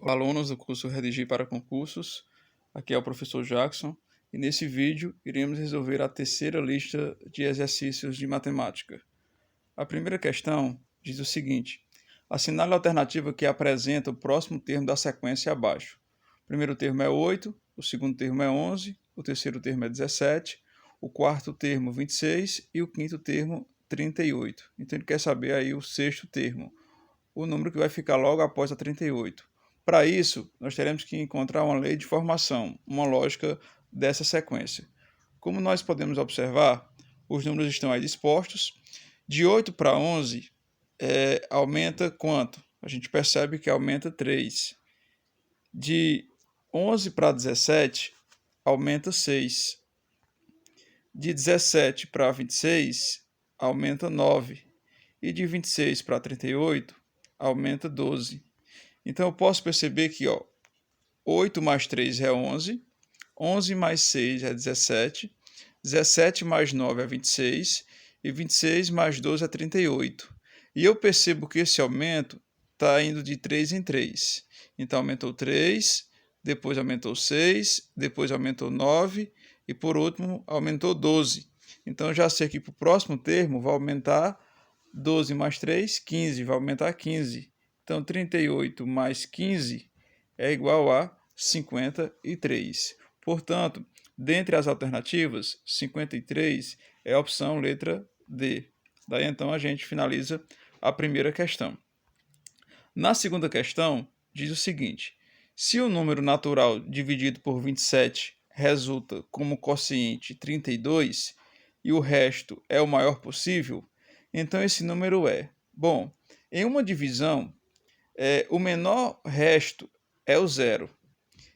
Olá, alunos do curso Redigir para Concursos. Aqui é o professor Jackson e nesse vídeo iremos resolver a terceira lista de exercícios de matemática. A primeira questão diz o seguinte: assinale a alternativa que apresenta o próximo termo da sequência abaixo. O primeiro termo é 8, o segundo termo é 11, o terceiro termo é 17, o quarto termo 26 e o quinto termo 38. Então ele quer saber aí o sexto termo, o número que vai ficar logo após a 38. Para isso, nós teremos que encontrar uma lei de formação, uma lógica dessa sequência. Como nós podemos observar, os números estão aí dispostos. De 8 para 11, aumenta quanto? A gente percebe que aumenta 3. De 11 para 17, aumenta 6. De 17 para 26, aumenta 9. E de 26 para 38, aumenta 12. Então eu posso perceber que 8 mais 3 é 11, 11 mais 6 é 17, 17 mais 9 é 26 e 26 mais 12 é 38. E eu percebo que esse aumento está indo de 3 em 3. Então aumentou 3, depois aumentou 6, depois aumentou 9 e por último aumentou 12. Então eu já sei que para o próximo termo vai aumentar 12 mais 3, 15, vai aumentar 15. Então, 38 mais 15 é igual a 53. Portanto, dentre as alternativas, 53 é a opção letra D. Daí, então, a gente finaliza a primeira questão. Na segunda questão, diz o seguinte: se o número natural dividido por 27 resulta como quociente 32 e o resto é o maior possível, então esse número é... Bom, em uma divisão, o menor resto é o zero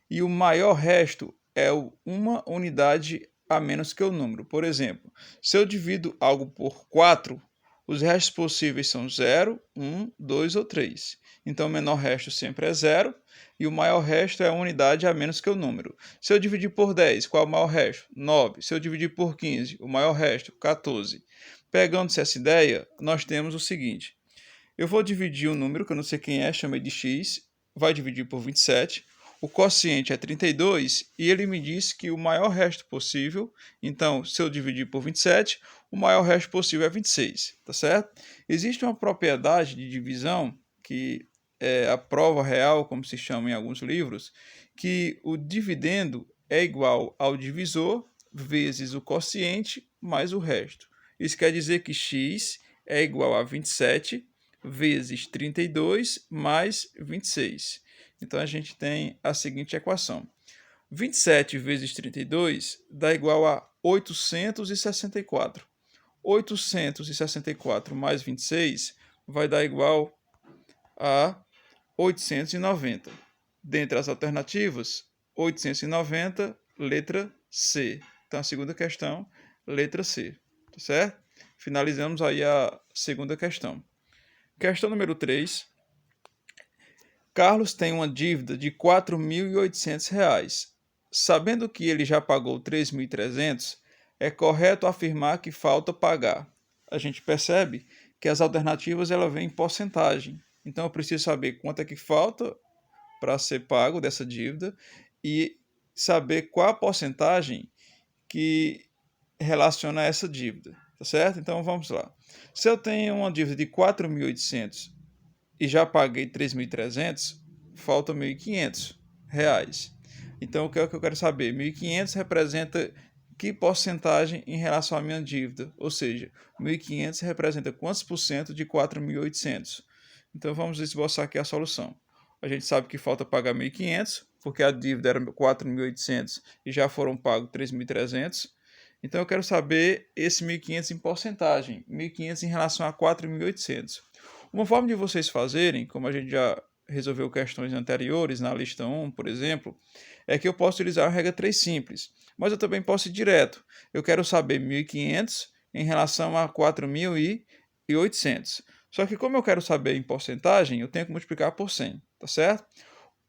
e o maior resto é uma unidade a menos que o número. Por exemplo, se eu divido algo por 4, os restos possíveis são 0, 1, 2 ou 3. Então o menor resto sempre é 0 e o maior resto é a unidade a menos que o número. Se eu dividir por 10, qual é o maior resto? 9. Se eu dividir por 15, o maior resto? 14. Pegando-se essa ideia, nós temos o seguinte: eu vou dividir um número que eu não sei quem é, chamei de x, vai dividir por 27. O quociente é 32 e ele me disse que o maior resto possível, então se eu dividir por 27, o maior resto possível é 26, tá certo? Existe uma propriedade de divisão, que é a prova real, como se chama em alguns livros, que o dividendo é igual ao divisor vezes o quociente mais o resto. Isso quer dizer que x é igual a 27 vezes 32 mais 26. Então, a gente tem a seguinte equação: 27 vezes 32 dá igual a 864. 864 mais 26 vai dar igual a 890. Dentre as alternativas, 890, letra C. Então, a segunda questão, letra C. Tá certo? Finalizamos aí a segunda questão. Questão número 3. Carlos tem uma dívida de R$ 4.800. Sabendo que ele já pagou 3.300, é correto afirmar que falta pagar. A gente percebe que as alternativas ela vêm em porcentagem. Então eu preciso saber quanto é que falta para ser pago dessa dívida e saber qual a porcentagem que relaciona a essa dívida, tá certo? Então vamos lá. Se eu tenho uma dívida de 4.800 e já paguei 3.300, falta R$ 1.500. Então, o que é que eu quero saber? 1.500 representa que porcentagem em relação à minha dívida? Ou seja, 1.500 representa quantos por cento de 4.800? Então, vamos esboçar aqui a solução. A gente sabe que falta pagar 1.500, porque a dívida era 4.800 e já foram pagos 3.300. Então, eu quero saber esse 1.500 em porcentagem, 1.500 em relação a 4.800. Uma forma de vocês fazerem, como a gente já resolveu questões anteriores, na lista 1, por exemplo, é que eu posso utilizar a regra 3 simples, mas eu também posso ir direto. Eu quero saber 1.500 em relação a 4.800. Só que como eu quero saber em porcentagem, eu tenho que multiplicar por 100, tá certo?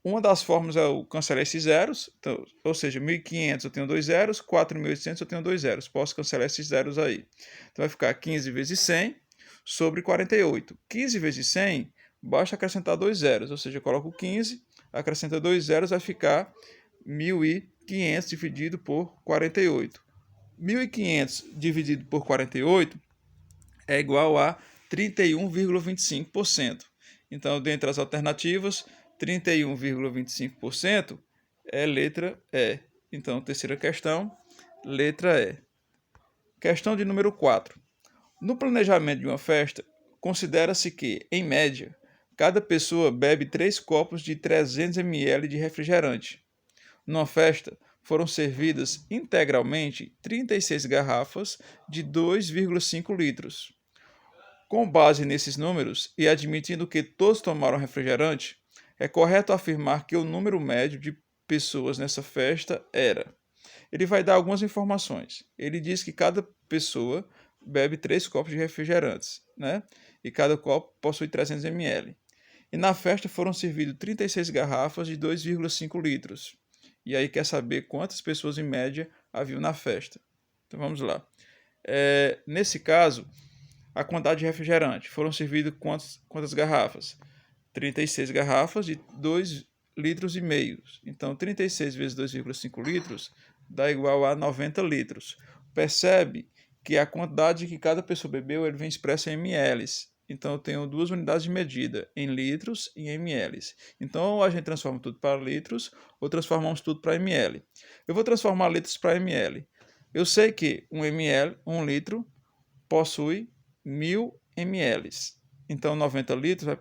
Uma das formas é eu cancelar esses zeros, então, ou seja, 1.500 eu tenho 2 zeros, 4.800 eu tenho 2 zeros. Posso cancelar esses zeros aí. Então vai ficar 15 vezes 100 sobre 48. 15 vezes 100, basta acrescentar 2 zeros, ou seja, eu coloco 15, acrescenta 2 zeros, vai ficar 1.500 dividido por 48. 1.500 dividido por 48 é igual a 31,25%. Então, dentre as alternativas, 31,25% é letra E. Então, terceira questão, letra E. Questão de número 4. No planejamento de uma festa, considera-se que, em média, cada pessoa bebe 3 copos de 300 ml de refrigerante. Numa festa, foram servidas integralmente 36 garrafas de 2,5 litros. Com base nesses números e admitindo que todos tomaram refrigerante, é correto afirmar que o número médio de pessoas nessa festa era. Ele vai dar algumas informações. Ele diz que cada pessoa bebe 3 copos de refrigerantes, né? E cada copo possui 300 ml. E na festa foram servidas 36 garrafas de 2,5 litros. E aí quer saber quantas pessoas em média haviam na festa. Então vamos lá. Nesse caso, a quantidade de refrigerante. Foram servidas quantas garrafas? 36 garrafas de 2,5 litros. Então, 36 vezes 2,5 litros dá igual a 90 litros. Percebe que a quantidade que cada pessoa bebeu ele vem expressa em ml. Então, eu tenho duas unidades de medida, em litros e em ml. Então, a gente transforma tudo para litros ou transformamos tudo para ml. Eu vou transformar litros para ml. Eu sei que 1 litro, possui 1.000 ml. Então, 90 litros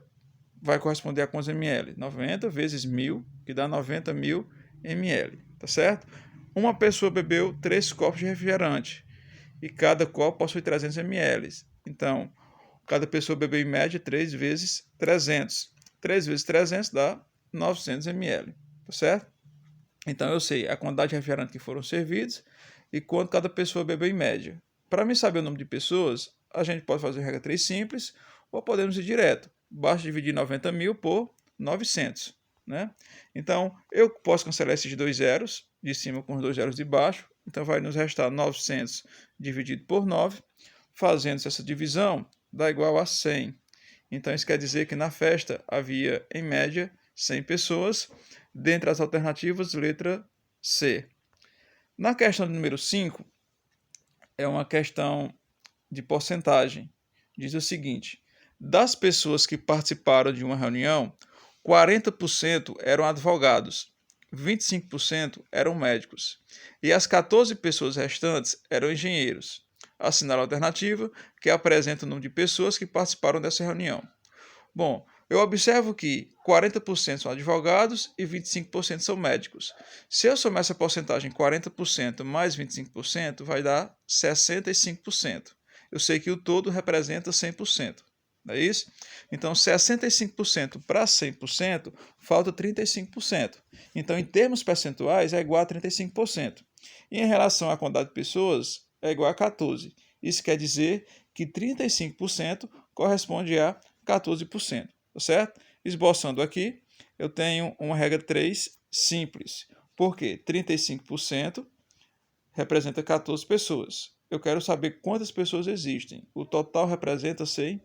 vai corresponder a quantos ml? 90 vezes 1.000, que dá 90.000 ml, tá certo? Uma pessoa bebeu 3 copos de refrigerante e cada copo possui 300 ml. Então, cada pessoa bebeu em média 3 vezes 300. 3 vezes 300 dá 900 ml, tá certo? Então, eu sei a quantidade de refrigerante que foram servidos e quanto cada pessoa bebeu em média. Para mim saber o número de pessoas, a gente pode fazer regra 3 simples ou podemos ir direto. Basta dividir 90.000 por 900. Né? Então, eu posso cancelar esses 2 zeros de cima com os 2 zeros de baixo. Então, vai nos restar 900 dividido por 9. Fazendo essa divisão, dá igual a 100. Então, isso quer dizer que na festa havia, em média, 100 pessoas. Dentre as alternativas, letra C. Na questão número 5, é uma questão de porcentagem. Diz o seguinte: das pessoas que participaram de uma reunião, 40% eram advogados, 25% eram médicos e as 14 pessoas restantes eram engenheiros. Assinale a alternativa que apresenta o número de pessoas que participaram dessa reunião. Bom, eu observo que 40% são advogados e 25% são médicos. Se eu somar essa porcentagem 40% mais 25%, vai dar 65%. Eu sei que o todo representa 100%. Não é isso? Então, 65% para 100%, falta 35%. Então, em termos percentuais, é igual a 35%. E em relação à quantidade de pessoas, é igual a 14%. Isso quer dizer que 35% corresponde a 14%, tá certo? Esboçando aqui, eu tenho uma regra 3 simples, porque 35% representa 14 pessoas. Eu quero saber quantas pessoas existem. O total representa 100%,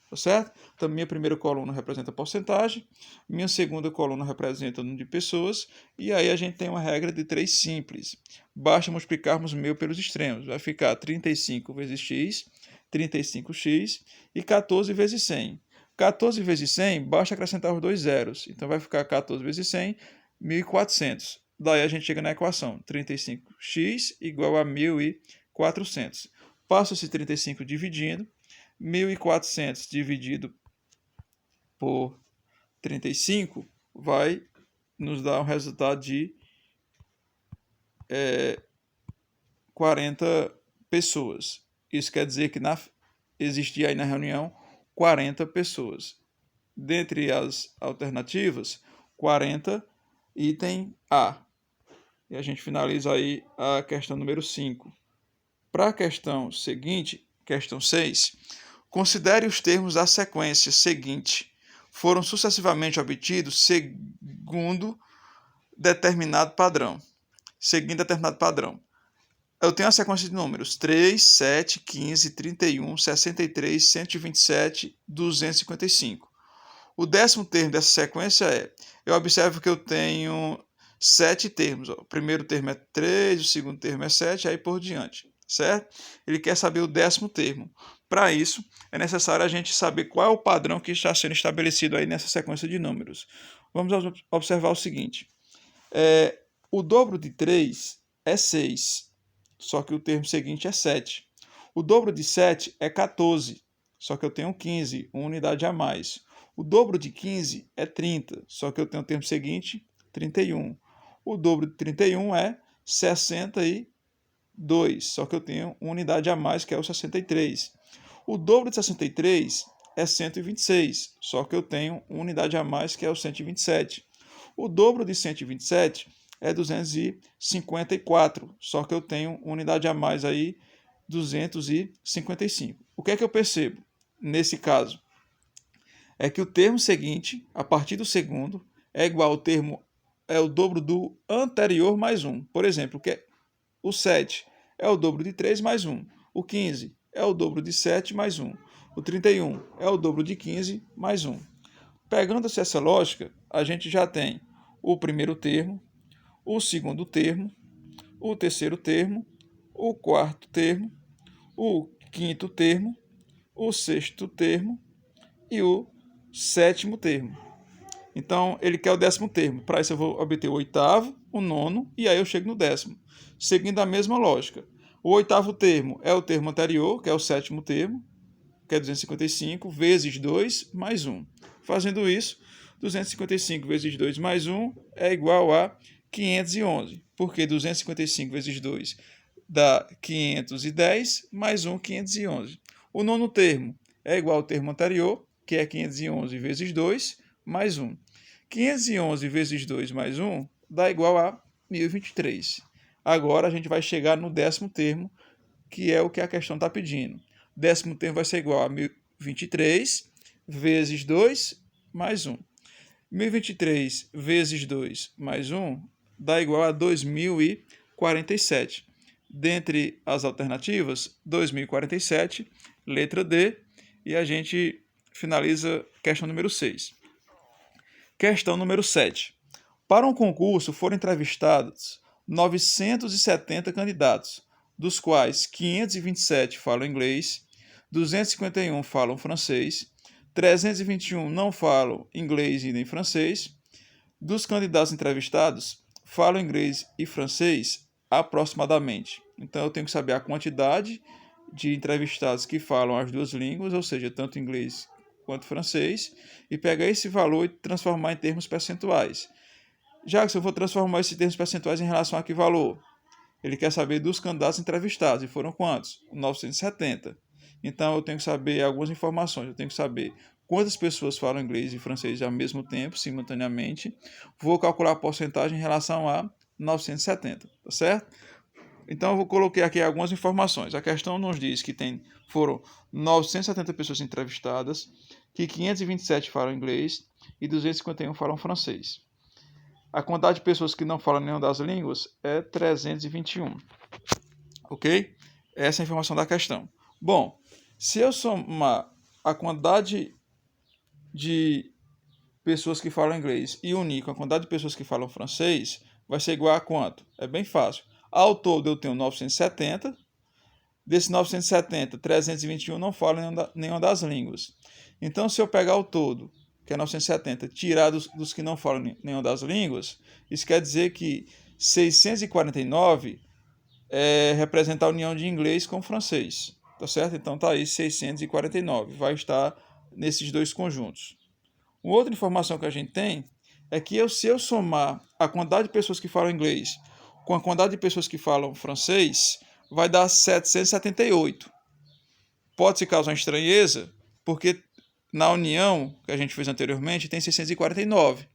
tá certo? Então, minha primeira coluna representa a porcentagem, minha segunda coluna representa o número de pessoas, e aí a gente tem uma regra de 3 simples. Basta multiplicarmos o meio pelos extremos. Vai ficar 35 vezes x, 35x e 14 vezes 100. 14 vezes 100, basta acrescentar os 2 zeros. Então, vai ficar 14 vezes 100, 1.400. Daí a gente chega na equação 35x igual a 1.400. Passo esse 35 dividindo. 1.400 dividido por 35 vai nos dar um resultado de 40 pessoas. Isso quer dizer que existia aí na reunião 40 pessoas. Dentre as alternativas, 40, item A. E a gente finaliza aí a questão número 5. Para a questão seguinte, questão 6, considere os termos da sequência seguinte. Foram sucessivamente obtidos seguindo determinado padrão. Eu tenho a sequência de números 3, 7, 15, 31, 63, 127, 255. O 10º termo dessa sequência eu observo que eu tenho 7 termos. O primeiro termo é 3, o segundo termo é 7, aí por diante, certo? Ele quer saber o 10º termo. Para isso, é necessário a gente saber qual é o padrão que está sendo estabelecido aí nessa sequência de números. Vamos observar o seguinte. O dobro de 3 é 6, só que o termo seguinte é 7. O dobro de 7 é 14, só que eu tenho 15, uma unidade a mais. O dobro de 15 é 30, só que eu tenho o termo seguinte, 31. O dobro de 31 é 62, só que eu tenho uma unidade a mais, que é o 63. O dobro de 63 é 126, só que eu tenho uma unidade a mais, que é o 127. O dobro de 127 é 254, só que eu tenho uma unidade a mais aí, 255. O que é que eu percebo nesse caso? É que o termo seguinte, a partir do segundo, é igual ao termo, é o dobro do anterior mais 1. Por exemplo, o 7 é o dobro de 3 mais 1. O 15 é o dobro de 7 mais 1. O 31 é o dobro de 15 mais 1. Pegando-se essa lógica, a gente já tem o primeiro termo, o segundo termo, o terceiro termo, o quarto termo, o quinto termo, o sexto termo e o sétimo termo. Então, ele quer o 10º termo. Para isso, eu vou obter o oitavo, o nono e aí eu chego no 10º, seguindo a mesma lógica. O oitavo termo é o termo anterior, que é o sétimo termo, que é 255, vezes 2 mais 1. Fazendo isso, 255 vezes 2 mais 1 é igual a 511, porque 255 vezes 2 dá 510, mais 1, 511. O nono termo é igual ao termo anterior, que é 511 vezes 2, mais 1. 511 vezes 2 mais 1 dá igual a 1023. Agora a gente vai chegar no 10º termo, que é o que a questão está pedindo. O 10º termo vai ser igual a 1023 vezes 2 mais 1. 1023 vezes 2 mais 1 dá igual a 2047. Dentre as alternativas, 2047, letra D, e a gente finaliza questão número 6. Questão número 7. Para um concurso foram entrevistados 970 candidatos, dos quais 527 falam inglês, 251 falam francês, 321 não falam inglês e nem francês. Dos candidatos entrevistados, falam inglês e francês aproximadamente. Então eu tenho que saber a quantidade de entrevistados que falam as duas línguas, ou seja, tanto inglês quanto francês, e pegar esse valor e transformar em termos percentuais. Já que eu vou transformar esses termos percentuais em relação a que valor? Ele quer saber dos candidatos entrevistados, e foram quantos? 970. Então eu tenho que saber algumas informações, eu tenho que saber quantas pessoas falam inglês e francês ao mesmo tempo, simultaneamente. Vou calcular a porcentagem em relação a 970, tá certo? Então eu coloquei aqui algumas informações. A questão nos diz que foram 970 pessoas entrevistadas, que 527 falam inglês e 251 falam francês. A quantidade de pessoas que não falam nenhuma das línguas é 321. Ok? Essa é a informação da questão. Bom, se eu somar a quantidade de pessoas que falam inglês e unir com a quantidade de pessoas que falam francês, vai ser igual a quanto? É bem fácil. Ao todo eu tenho 970. Desses 970, 321 não falam nenhuma das línguas. Então, se eu pegar o todo, que é 970, tirar dos que não falam nenhuma das línguas, isso quer dizer que 649 representa a união de inglês com francês. Tá certo? Então tá aí 649. Vai estar nesses dois conjuntos. Uma outra informação que a gente tem é que se eu somar a quantidade de pessoas que falam inglês com a quantidade de pessoas que falam francês, vai dar 778. Pode-se causar uma estranheza, porque na união que a gente fez anteriormente tem 649.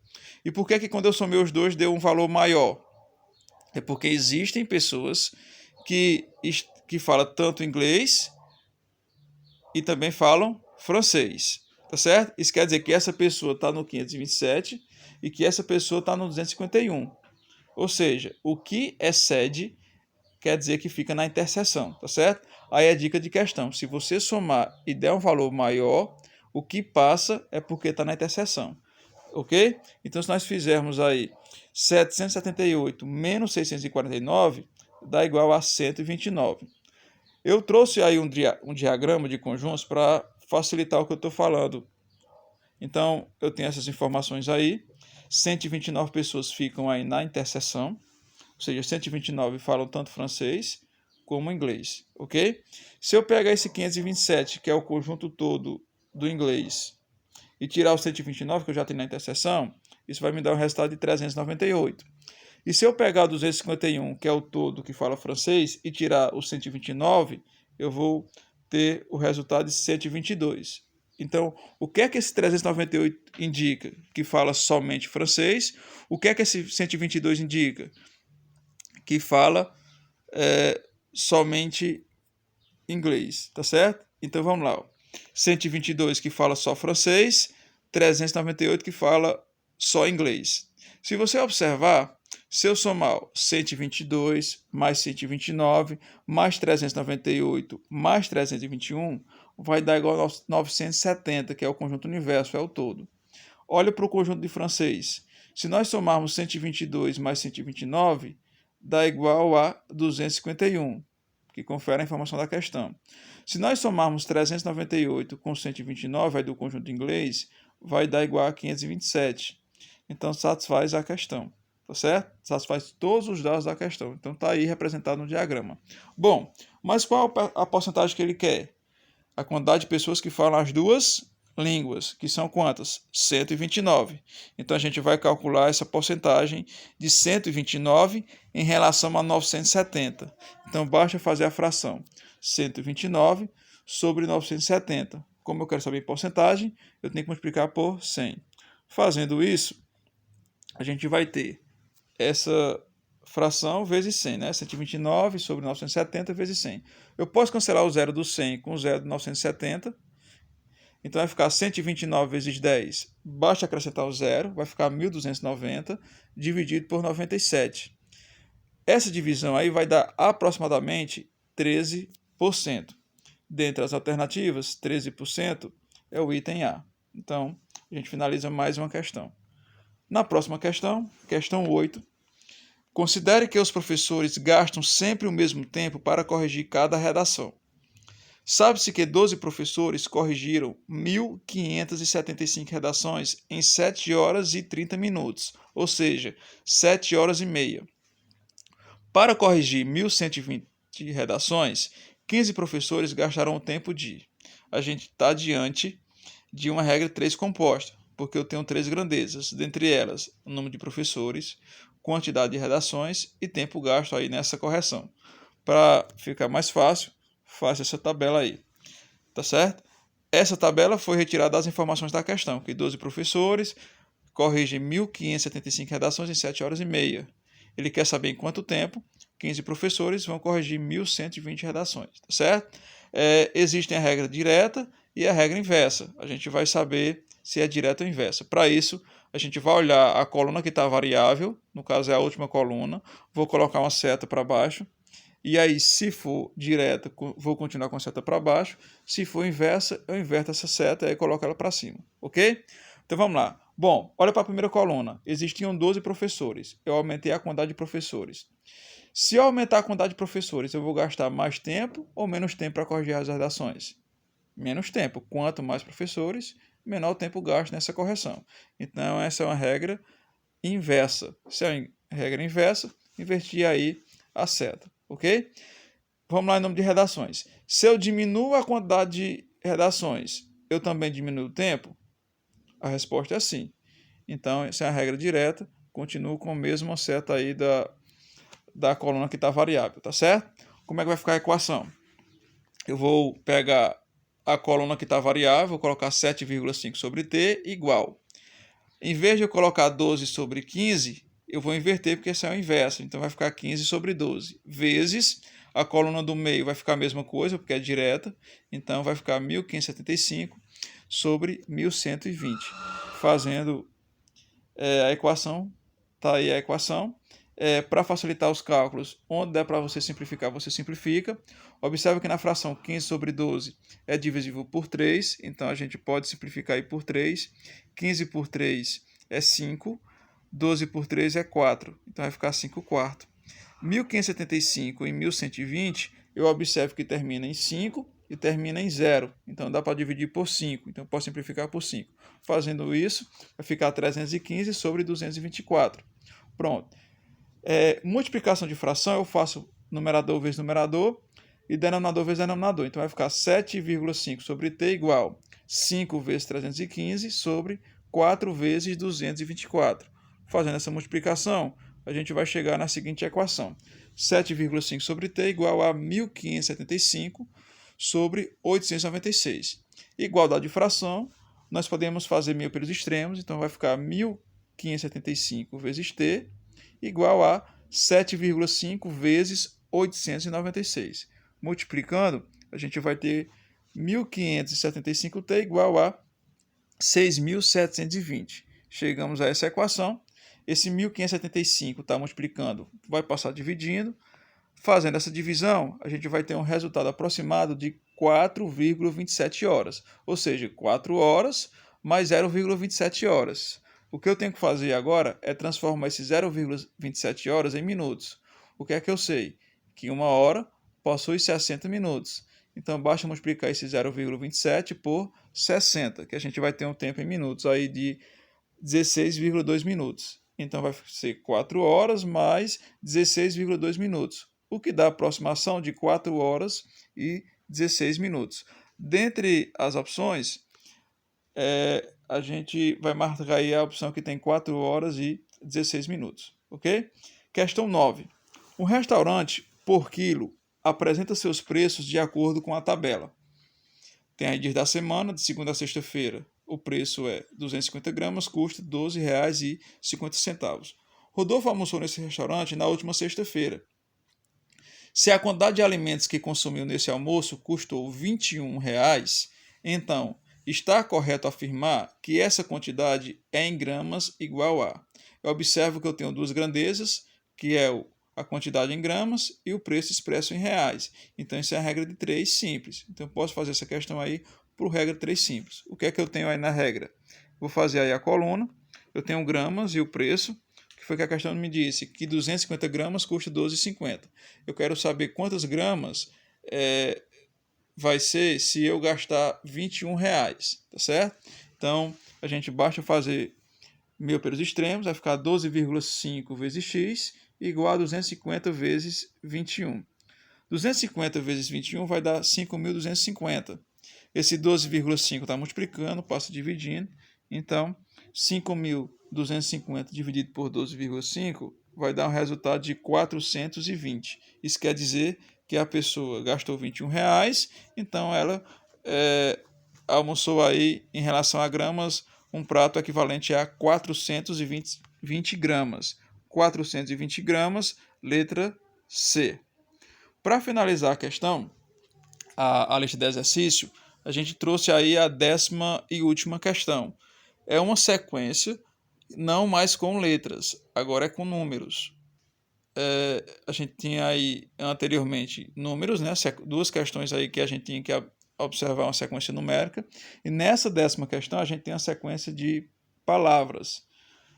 E por que quando eu somei os dois deu um valor maior? É porque existem pessoas que falam tanto inglês e também falam francês. Tá certo? Isso quer dizer que essa pessoa está no 527 e que essa pessoa está no 251. Ou seja, o que excede quer dizer que fica na interseção, tá certo? Aí é dica de questão. Se você somar e der um valor maior, O que passa é porque está na interseção. Ok? Então, se nós fizermos aí 778 menos 649, dá igual a 129. Eu trouxe aí um diagrama de conjuntos para facilitar o que eu estou falando. Então, eu tenho essas informações aí. 129 pessoas ficam aí na interseção, ou seja, 129 falam tanto francês como inglês, ok? Se eu pegar esse 527, que é o conjunto todo do inglês, e tirar o 129, que eu já tenho na interseção, isso vai me dar um resultado de 398. E se eu pegar o 251, que é o todo que fala francês, e tirar o 129, eu vou ter o resultado de 122. Então, o que é que esse 398 indica? Que fala somente francês. O que é que esse 122 indica? Que fala somente inglês, tá certo? Então, vamos lá. 122 que fala só francês, 398 que fala só inglês. Se você observar, se eu somar 122 mais 129 mais 398 mais 321, vai dar igual a 970, que é o conjunto universo, é o todo. Olha para o conjunto de francês. Se nós somarmos 122 mais 129, dá igual a 251, que confere a informação da questão. Se nós somarmos 398 com 129, aí do conjunto inglês, vai dar igual a 527. Então, satisfaz a questão, tá certo? Satisfaz todos os dados da questão. Então, está aí representado no diagrama. Bom, mas qual a porcentagem que ele quer? A quantidade de pessoas que falam as duas línguas, que são quantas? 129. Então, a gente vai calcular essa porcentagem de 129 em relação a 970. Então, basta fazer a fração 129 sobre 970. Como eu quero saber porcentagem, eu tenho que multiplicar por 100. Fazendo isso, a gente vai ter essa fração vezes 100, né? 129 sobre 970 vezes 100. Eu posso cancelar o zero do 100 com o zero do 970. Então vai ficar 129 vezes 10. Basta acrescentar o zero, vai ficar 1.290 dividido por 97. Essa divisão aí vai dar aproximadamente 13%. Dentre as alternativas, 13% é o item A. Então, a gente finaliza mais uma questão. Na próxima questão, questão 8, considere que os professores gastam sempre o mesmo tempo para corrigir cada redação. Sabe-se que 12 professores corrigiram 1.575 redações em 7 horas e 30 minutos, ou seja, 7 horas e meia. Para corrigir 1.120 redações, 15 professores gastaram o tempo de... A gente está diante de uma regra 3 composta, porque eu tenho 3 grandezas, dentre elas o número de professores, quantidade de redações e tempo gasto aí nessa correção. Para ficar mais fácil, faça essa tabela aí, tá certo? Essa tabela foi retirada das informações da questão, que 12 professores corrigem 1.575 redações em 7 horas e meia. Ele quer saber em quanto tempo 15 professores vão corrigir 1.120 redações, tá certo? Existem a regra direta e a regra inversa. A gente vai saber se é direta ou inversa. Para isso, a gente vai olhar a coluna que está variável, no caso é a última coluna, vou colocar uma seta para baixo, e aí, se for direta, vou continuar com a seta para baixo. Se for inversa, eu inverto essa seta e aí coloco ela para cima, ok? Então vamos lá. Bom, olha para a primeira coluna. Existiam 12 professores. Eu aumentei a quantidade de professores. Se eu aumentar a quantidade de professores, eu vou gastar mais tempo ou menos tempo para corrigir as redações? Menos tempo. Quanto mais professores, menor tempo gasto nessa correção. Então, essa é uma regra inversa. Se é uma regra inversa, invertir aí a seta. Ok? Vamos lá em nome de redações. Se eu diminuo a quantidade de redações, eu também diminuo o tempo? A resposta é sim. Então, essa é a regra direta. Continuo com a mesma seta aí da coluna que está variável, tá certo? Como é que vai ficar a equação? Eu vou pegar a coluna que está variável, vou colocar 7,5 sobre t igual. Em vez de eu colocar 12 sobre 15, eu vou inverter porque esse é o inverso. Então vai ficar 15 sobre 12, vezes a coluna do meio vai ficar a mesma coisa, porque é direta. Então vai ficar 1.575 sobre 1.120. Fazendo a equação, está aí a equação. Para facilitar os cálculos, onde der para você simplificar, você simplifica. Observe que na fração 15 sobre 12 é divisível por 3, então a gente pode simplificar aí por 3. 15 por 3 é 5, 12 por 3 é 4, então vai ficar 5 quartos. 1575 e 1120, eu observo que termina em 5 e termina em 0, então dá para dividir por 5, então eu posso simplificar por 5. Fazendo isso, vai ficar 315 sobre 224. Pronto. Multiplicação de fração, eu faço numerador vezes numerador e denominador vezes denominador. Então vai ficar 7,5 sobre t igual 5 vezes 315 sobre 4 vezes 224. Fazendo essa multiplicação, a gente vai chegar na seguinte equação. 7,5 sobre t igual a 1575 sobre 896. Igualdade de fração, nós podemos fazer meio pelos extremos, então vai ficar 1575 vezes t igual a 7,5 vezes 896. Multiplicando, a gente vai ter 1575t igual a 6.720. Chegamos a essa equação. Esse 1575 está multiplicando, vai passar dividindo. Fazendo essa divisão, a gente vai ter um resultado aproximado de 4,27 horas. Ou seja, 4 horas mais 0,27 horas. O que eu tenho que fazer agora é transformar esses 0,27 horas em minutos. O que é que eu sei? Que 1 hora possui 60 minutos. Então, basta multiplicar esse 0,27 por 60, que a gente vai ter um tempo em minutos aí de 16,2 minutos. Então, vai ser 4 horas mais 16,2 minutos, o que dá a aproximação de 4 horas e 16 minutos. Dentre as opções, a gente vai marcar aí a opção que tem 4 horas e 16 minutos, ok? Questão 9. Um restaurante, por quilo, apresenta seus preços de acordo com a tabela. Tem aí dias da semana, de segunda a sexta-feira. O preço é 250 gramas, custa R$ 12,50. Rodolfo almoçou nesse restaurante na última sexta-feira. Se a quantidade de alimentos que consumiu nesse almoço custou R$ 21, então está correto afirmar que essa quantidade é em gramas igual a... Eu observo que eu tenho duas grandezas, que é a quantidade em gramas e o preço expresso em reais. Então, isso é a regra de 3 simples. Então, eu posso fazer essa questão aí por regra 3 simples. O que é que eu tenho aí na regra? Vou fazer aí a coluna. Eu tenho gramas e o preço, que foi que a questão me disse, que 250 gramas custa R$ 12,50. Eu quero saber quantas gramas vai ser se eu gastar R$ 21, tá certo? Então, a gente basta fazer meio pelos extremos, vai ficar 12,5 vezes x igual a 250 vezes 21. 250 vezes 21 vai dar 5.250. Esse 12,5 está multiplicando, passa dividindo. Então, 5.250 dividido por 12,5 vai dar um resultado de 420. Isso quer dizer que a pessoa gastou R$ 21, então ela almoçou aí, em relação a gramas, um prato equivalente a 420 gramas. 420 gramas, letra C. Para finalizar a questão, a lista de exercício, a gente trouxe aí a 10ª e última questão. É uma sequência, não mais com letras, agora é com números. A gente tinha aí anteriormente números, né? Duas questões aí que a gente tinha que observar uma sequência numérica. E nessa 10ª questão a gente tem a sequência de palavras.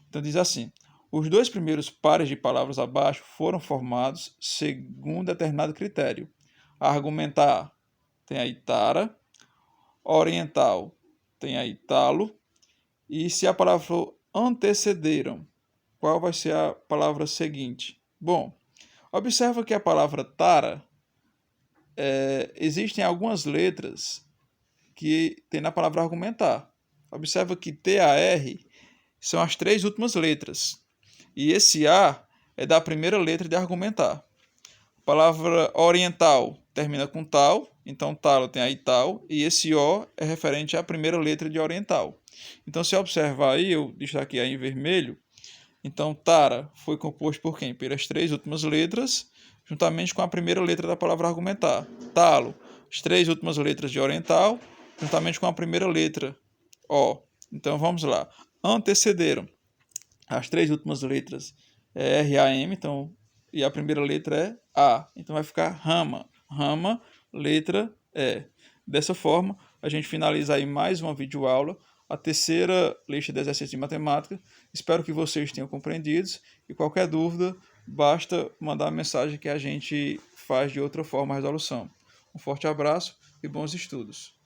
Então diz assim: os dois primeiros pares de palavras abaixo foram formados segundo determinado critério. Argumentar tem aí tara, oriental tem aí talo, e se a palavra for antecederam, qual vai ser a palavra seguinte? Bom, observa que a palavra tara, existem algumas letras que tem na palavra argumentar. Observa que TAR são as 3 últimas letras. E esse A é da primeira letra de argumentar. A palavra oriental termina com tal, então talo tem aí tal, e esse O é referente à primeira letra de oriental. Então, se observar aí, eu destaquei aí em vermelho, então tara foi composto por quem? Pelas 3 últimas letras, juntamente com a primeira letra da palavra argumentar. Talo, as 3 últimas letras de oriental, juntamente com a primeira letra O. Então, vamos lá. Antecederam as 3 últimas letras é RAM, então, e a primeira letra é A. Então vai ficar rama. Rama, letra E. Dessa forma, a gente finaliza aí mais uma videoaula, a terceira lista de exercícios de matemática. Espero que vocês tenham compreendido e qualquer dúvida, basta mandar uma mensagem que a gente faz de outra forma a resolução. Um forte abraço e bons estudos.